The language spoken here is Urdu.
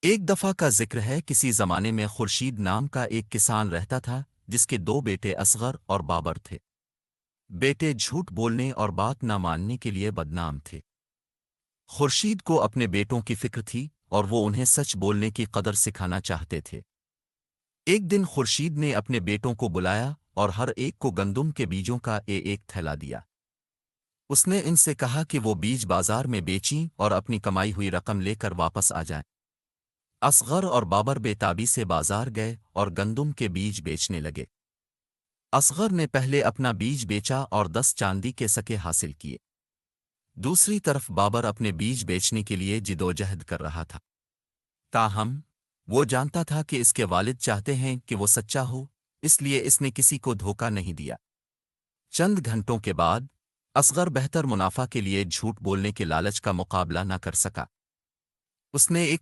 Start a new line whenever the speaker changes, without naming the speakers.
ایک دفعہ کا ذکر ہے، کسی زمانے میں خورشید نام کا ایک کسان رہتا تھا، جس کے دو بیٹے اصغر اور بابر تھے۔ بیٹے جھوٹ بولنے اور بات نہ ماننے کے لیے بدنام تھے۔ خورشید کو اپنے بیٹوں کی فکر تھی اور وہ انہیں سچ بولنے کی قدر سکھانا چاہتے تھے۔ ایک دن خورشید نے اپنے بیٹوں کو بلایا اور ہر ایک کو گندم کے بیجوں کا ایک تھیلا دیا۔ اس نے ان سے کہا کہ وہ بیج بازار میں بیچیں اور اپنی کمائی ہوئی رقم لے کر واپس آ جائیں۔ اصغر اور بابر بے تابی سے بازار گئے اور گندم کے بیج بیچنے لگے۔ اصغر نے پہلے اپنا بیج بیچا اور 10 چاندی کے سکے حاصل کیے۔ دوسری طرف بابر اپنے بیج بیچنے کے لیے جدوجہد کر رہا تھا۔ تاہم وہ جانتا تھا کہ اس کے والد چاہتے ہیں کہ وہ سچا ہو، اس لیے اس نے کسی کو دھوکہ نہیں دیا۔ چند گھنٹوں کے بعد اصغر بہتر منافع کے لیے جھوٹ بولنے کے لالچ کا مقابلہ نہ کر سکا۔ اس نے ایک